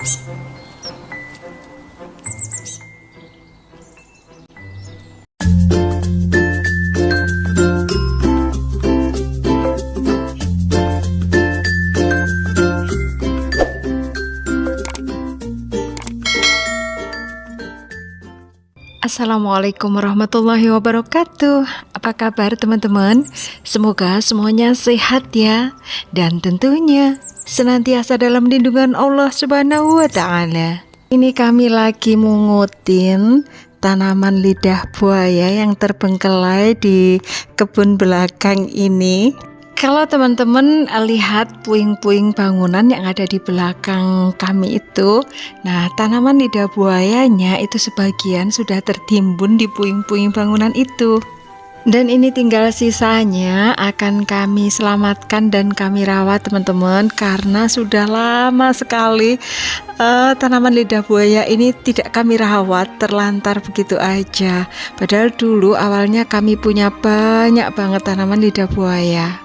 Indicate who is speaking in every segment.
Speaker 1: Assalamualaikum warahmatullahi wabarakatuh. Apa kabar teman-teman? Semoga semuanya sehat ya. Dan tentunya senantiasa dalam lindungan Allah Subhanahu wa ta'ala. Ini kami lagi mengutin tanaman lidah buaya yang terbengkelai di kebun belakang ini. Kalau teman-teman lihat puing-puing bangunan yang ada di belakang kami itu, nah tanaman lidah buayanya itu sebagian sudah tertimbun di puing-puing bangunan itu. Dan ini tinggal sisanya akan kami selamatkan dan kami rawat teman-teman, karena sudah lama sekali tanaman lidah buaya ini tidak kami rawat, terlantar begitu aja. Padahal dulu awalnya kami punya banyak banget tanaman lidah buaya.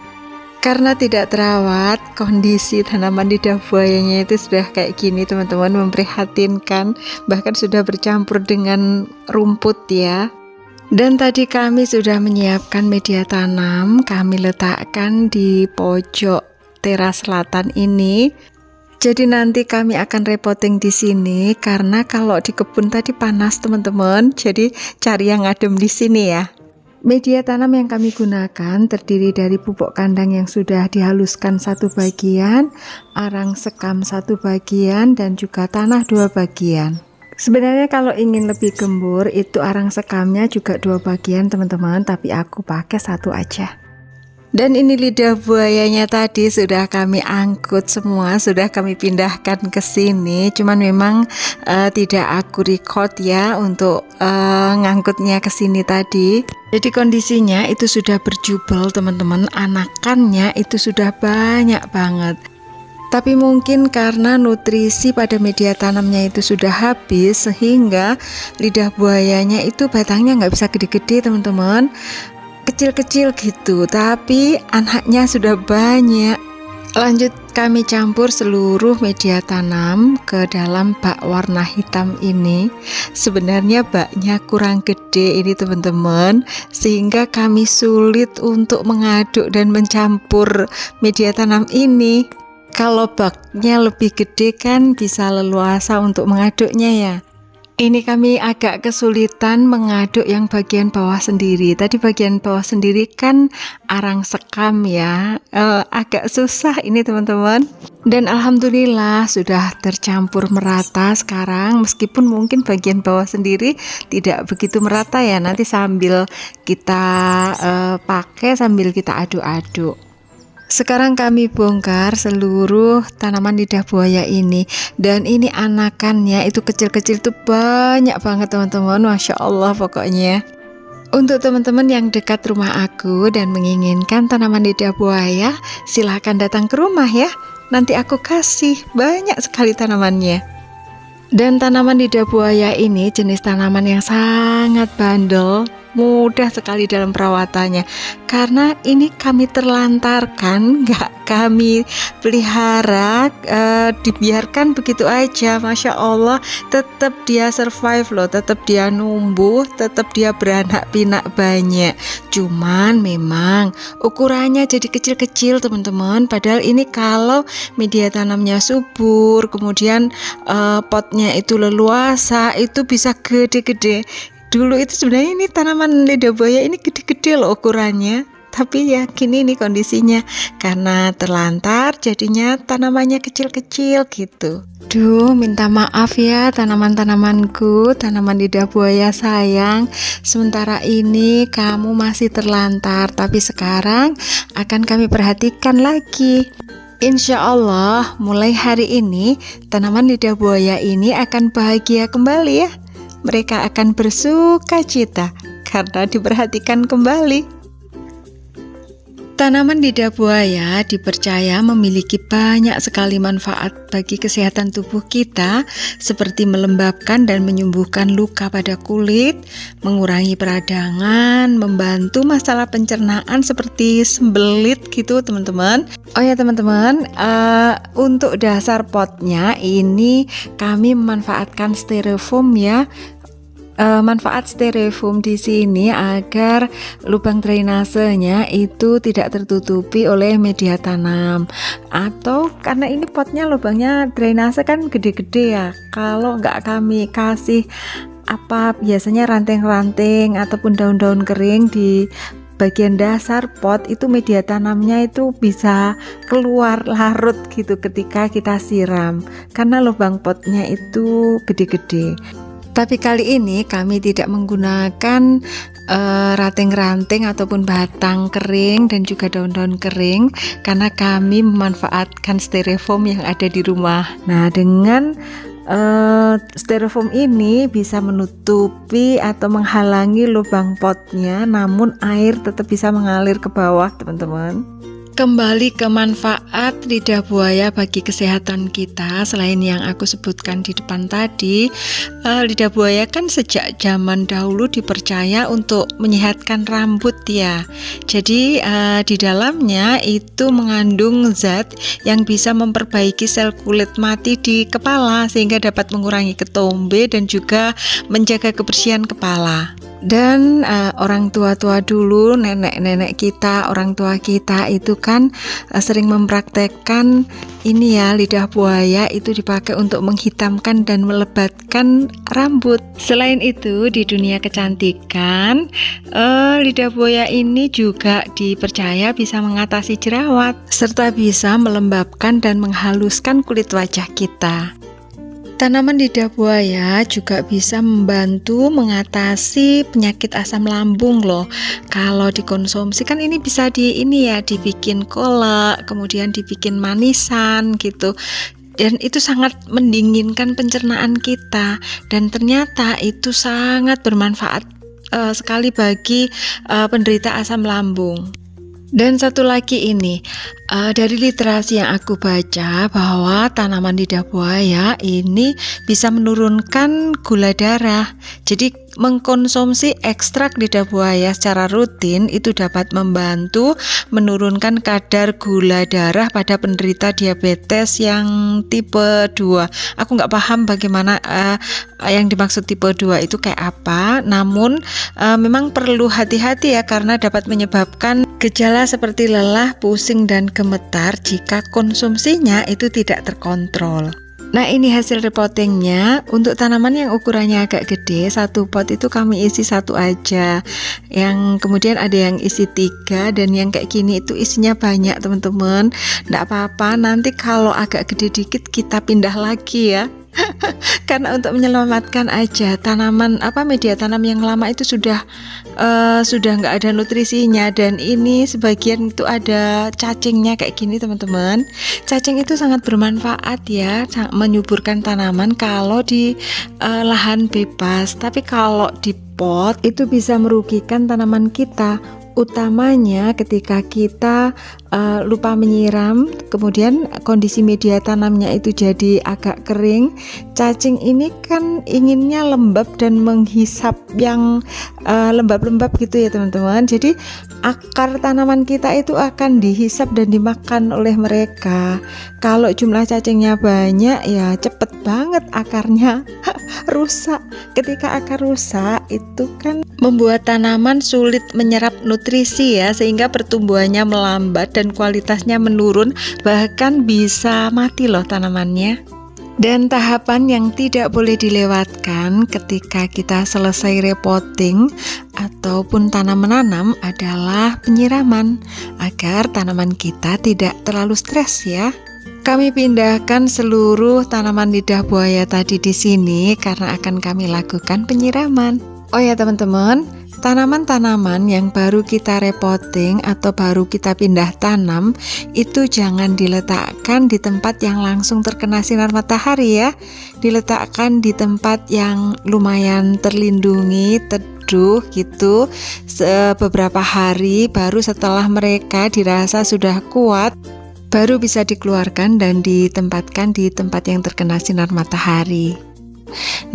Speaker 1: Karena tidak terawat, kondisi tanaman lidah buayanya itu sudah kayak gini teman-teman, memprihatinkan, bahkan sudah bercampur dengan rumput ya. Dan tadi kami sudah menyiapkan media tanam, kami letakkan di pojok teras selatan ini. Jadi nanti kami akan repoting di sini, karena kalau di kebun tadi panas teman-teman, jadi cari yang adem di sini ya. Media tanam yang kami gunakan terdiri dari pupuk kandang yang sudah dihaluskan satu bagian, arang sekam satu bagian, dan juga tanah 2 bagian. Sebenarnya kalau ingin lebih gembur itu arang sekamnya juga 2 bagian teman-teman, tapi aku pakai 1 aja. Dan ini lidah buayanya tadi sudah kami angkut semua, sudah kami pindahkan ke sini. Cuman memang tidak aku record ya untuk ngangkutnya ke sini tadi. Jadi kondisinya itu sudah berjubel teman-teman, anakannya itu sudah banyak banget. Tapi mungkin karena nutrisi pada media tanamnya itu sudah habis, sehingga lidah buayanya itu batangnya nggak bisa gede-gede teman-teman, kecil-kecil gitu, tapi anaknya sudah banyak. Lanjut kami campur seluruh media tanam ke dalam bak warna hitam ini. Sebenarnya baknya kurang gede ini teman-teman, sehingga kami sulit untuk mengaduk dan mencampur media tanam ini. Kalau baknya lebih gede kan bisa leluasa untuk mengaduknya ya. Ini kami agak kesulitan mengaduk yang bagian bawah sendiri. Tadi bagian bawah sendiri kan arang sekam ya, agak susah ini teman-teman. Dan alhamdulillah sudah tercampur merata sekarang, meskipun mungkin bagian bawah sendiri tidak begitu merata ya. Nanti sambil kita pakai, sambil kita aduk-aduk. Sekarang kami bongkar seluruh tanaman lidah buaya ini, dan ini anakannya itu kecil-kecil tuh banyak banget teman-teman, Masya Allah pokoknya. Untuk teman-teman yang dekat rumah aku dan menginginkan tanaman lidah buaya, silahkan datang ke rumah ya, nanti aku kasih banyak sekali tanamannya. Dan tanaman lidah buaya ini jenis tanaman yang sangat bandel, mudah sekali dalam perawatannya, karena ini kami terlantarkan, nggak kami pelihara, dibiarkan begitu aja. Masya Allah, tetap dia survive loh, tetap dia numbuh, tetap dia beranak pinak banyak. Cuman memang ukurannya jadi kecil-kecil teman-teman, padahal ini kalau media tanamnya subur, kemudian potnya itu leluasa, itu bisa gede-gede. Dulu itu sebenarnya ini tanaman lidah buaya ini gede-gede loh ukurannya, tapi ya gini nih kondisinya, karena terlantar jadinya tanamannya kecil-kecil gitu. Duh, minta maaf ya tanaman-tanamanku, tanaman lidah buaya sayang. Sementara ini kamu masih terlantar, tapi sekarang akan kami perhatikan lagi. Insya Allah mulai hari ini tanaman lidah buaya ini akan bahagia kembali ya. Mereka akan bersuka cita karena diperhatikan kembali. Tanaman lidah buaya dipercaya memiliki banyak sekali manfaat bagi kesehatan tubuh kita, seperti melembabkan dan menyembuhkan luka pada kulit, mengurangi peradangan, membantu masalah pencernaan seperti sembelit gitu teman-teman. Oh ya teman-teman, untuk dasar potnya ini kami memanfaatkan styrofoam ya. Manfaat styrofoam di sini agar lubang drainasenya itu tidak tertutupi oleh media tanam, atau karena ini potnya lubangnya drainase kan gede-gede ya, kalau nggak kami kasih biasanya ranting-ranting ataupun daun-daun kering di bagian dasar pot, itu media tanamnya itu bisa keluar larut gitu ketika kita siram karena lubang potnya itu gede-gede. Tapi kali ini kami tidak menggunakan ranting-ranting ataupun batang kering dan juga daun-daun kering, karena kami memanfaatkan styrofoam yang ada di rumah. Nah, dengan styrofoam ini bisa menutupi atau menghalangi lubang potnya, namun air tetap bisa mengalir ke bawah teman-teman. Kembali ke manfaat lidah buaya bagi kesehatan kita, selain yang aku sebutkan di depan tadi, lidah buaya kan sejak zaman dahulu dipercaya untuk menyehatkan rambut ya. Jadi di dalamnya itu mengandung zat yang bisa memperbaiki sel kulit mati di kepala, sehingga dapat mengurangi ketombe dan juga menjaga kebersihan kepala. Dan orang tua-tua dulu, nenek-nenek kita, orang tua kita itu kan sering mempraktekkan ini ya, lidah buaya itu dipakai untuk menghitamkan dan melebatkan rambut. Selain itu, di dunia kecantikan, lidah buaya ini juga dipercaya bisa mengatasi jerawat serta bisa melembabkan dan menghaluskan kulit wajah kita. Tanaman lidah buaya juga bisa membantu mengatasi penyakit asam lambung loh. Kalau dikonsumsi kan ini bisa dibikin kolak, kemudian dibikin manisan gitu. Dan itu sangat mendinginkan pencernaan kita, dan ternyata itu sangat bermanfaat sekali bagi penderita asam lambung. Dan satu lagi ini, dari literasi yang aku baca bahwa tanaman lidah buaya ini bisa menurunkan gula darah. Jadi mengkonsumsi ekstrak lidah buaya secara rutin itu dapat membantu menurunkan kadar gula darah pada penderita diabetes yang tipe 2. Aku nggak paham bagaimana yang dimaksud tipe 2 itu kayak apa, namun memang perlu hati-hati ya, karena dapat menyebabkan gejala seperti lelah, pusing, dan gemetar jika konsumsinya itu tidak terkontrol. Nah, ini hasil reportingnya. Untuk tanaman yang ukurannya agak gede, satu pot itu kami isi satu aja. Yang kemudian ada yang isi 3, dan yang kayak gini itu isinya banyak teman-teman. Nggak apa-apa, nanti kalau agak gede dikit kita pindah lagi ya. Karena untuk menyelamatkan aja tanaman media tanam yang lama itu sudah nggak ada nutrisinya, dan ini sebagian itu ada cacingnya kayak gini teman-teman. Cacing itu sangat bermanfaat ya, menyuburkan tanaman kalau di lahan bebas, tapi kalau di pot itu bisa merugikan tanaman kita, utamanya ketika kita lupa menyiram, kemudian kondisi media tanamnya itu jadi agak kering. Cacing ini kan inginnya lembab dan menghisap yang lembab-lembab gitu ya teman-teman. Jadi akar tanaman kita itu akan dihisap dan dimakan oleh mereka. Kalau jumlah cacingnya banyak ya cepet banget akarnya rusak. Ketika akar rusak itu kan membuat tanaman sulit menyerap nutrisi ya, sehingga pertumbuhannya melambat dan kualitasnya menurun, bahkan bisa mati loh tanamannya. Dan tahapan yang tidak boleh dilewatkan ketika kita selesai repotting ataupun tanam menanam adalah penyiraman, agar tanaman kita tidak terlalu stres ya. Kami pindahkan seluruh tanaman lidah buaya tadi di sini karena akan kami lakukan penyiraman. Oh ya teman-teman, Tanaman-tanaman yang baru kita repotting atau baru kita pindah tanam itu jangan diletakkan di tempat yang langsung terkena sinar matahari ya. Diletakkan di tempat yang lumayan terlindungi, teduh gitu, beberapa hari, baru setelah mereka dirasa sudah kuat baru bisa dikeluarkan dan ditempatkan di tempat yang terkena sinar matahari.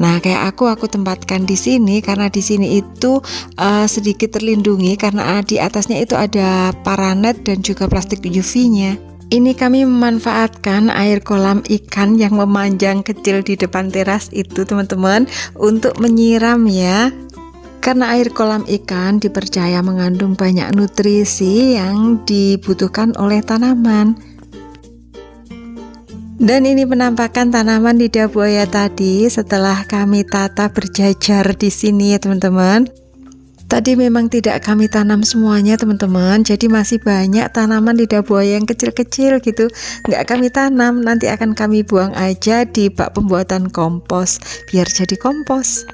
Speaker 1: Nah, kayak aku tempatkan di sini karena di sini itu sedikit terlindungi karena di atasnya itu ada paranet dan juga plastik UV-nya. Ini kami memanfaatkan air kolam ikan yang memanjang kecil di depan teras itu, teman-teman, untuk menyiram ya. Karena air kolam ikan dipercaya mengandung banyak nutrisi yang dibutuhkan oleh tanaman. Dan ini penampakan tanaman lidah buaya tadi setelah kami tata berjajar di sini ya teman-teman. Tadi memang tidak kami tanam semuanya teman-teman, jadi masih banyak tanaman lidah buaya yang kecil-kecil gitu. Nggak kami tanam, nanti akan kami buang aja di bak pembuatan kompos, biar jadi kompos.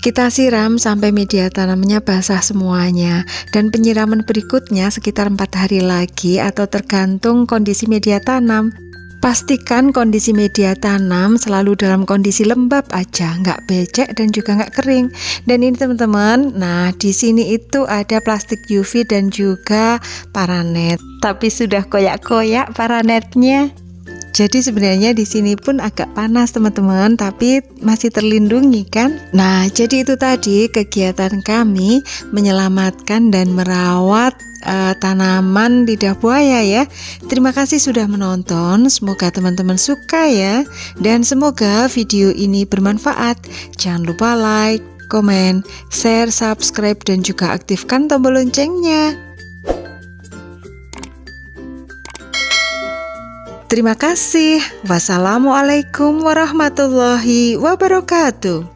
Speaker 1: Kita siram sampai media tanamnya basah semuanya, dan penyiraman berikutnya sekitar 4 hari lagi atau tergantung kondisi media tanam. Pastikan kondisi media tanam selalu dalam kondisi lembab aja, nggak becek dan juga nggak kering. Dan ini teman-teman, nah di sini itu ada plastik UV dan juga paranet, tapi sudah koyak-koyak paranetnya. Jadi sebenarnya di sini pun agak panas teman-teman, tapi masih terlindungi kan? Nah, jadi itu tadi kegiatan kami menyelamatkan dan merawat tanaman lidah buaya ya. Terima kasih sudah menonton, semoga teman-teman suka ya, dan semoga video ini bermanfaat. Jangan lupa like, komen, share, subscribe, dan juga aktifkan tombol loncengnya. Terima kasih. Wassalamualaikum warahmatullahi wabarakatuh.